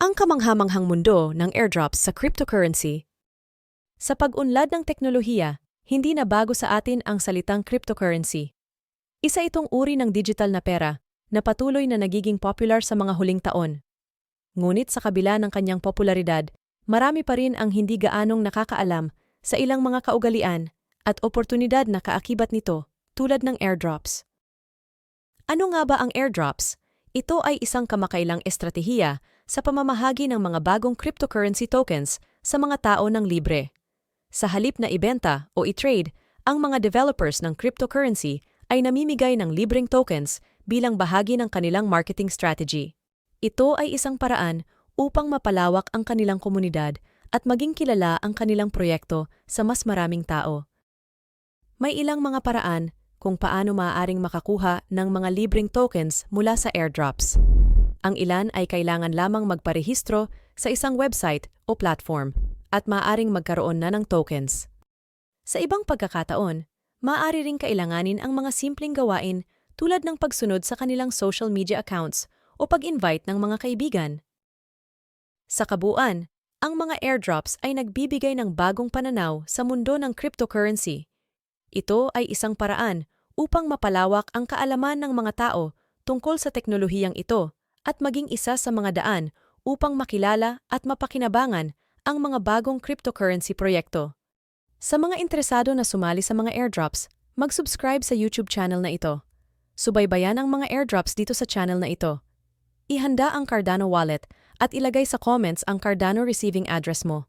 Ang kamanghamanghang mundo ng airdrops sa cryptocurrency. Sa pag-unlad ng teknolohiya, hindi na bago sa atin ang salitang cryptocurrency. Isa itong uri ng digital na pera na patuloy na nagiging popular sa mga huling taon. Ngunit sa kabila ng kanyang popularidad, marami pa rin ang hindi gaanong nakakaalam sa ilang mga kaugalian at oportunidad na kaakibat nito tulad ng airdrops. Ano nga ba ang airdrops? Ito ay isang kamakailang estratehiya sa pamamahagi ng mga bagong cryptocurrency tokens sa mga tao ng libre. Sa halip na ibenta o i-trade, ang mga developers ng cryptocurrency ay namimigay ng libreng tokens bilang bahagi ng kanilang marketing strategy. Ito ay isang paraan upang mapalawak ang kanilang komunidad at maging kilala ang kanilang proyekto sa mas maraming tao. May ilang mga paraan kung paano maaaring makakuha ng mga libreng tokens mula sa airdrops. Ang ilan ay kailangan lamang magparehistro sa isang website o platform at maaaring magkaroon na ng tokens. Sa ibang pagkakataon, maaari ring kailanganin ang mga simpleng gawain tulad ng pagsunod sa kanilang social media accounts o pag-invite ng mga kaibigan. Sa kabuuan, ang mga airdrops ay nagbibigay ng bagong pananaw sa mundo ng cryptocurrency. Ito ay isang paraan upang mapalawak ang kaalaman ng mga tao tungkol sa teknolohiyang ito at maging isa sa mga daan upang makilala at mapakinabangan ang mga bagong cryptocurrency proyekto. Sa mga interesado na sumali sa mga airdrops, mag-subscribe sa YouTube channel na ito. Subaybayan ang mga airdrops dito sa channel na ito. Ihanda ang Cardano wallet at ilagay sa comments ang Cardano receiving address mo.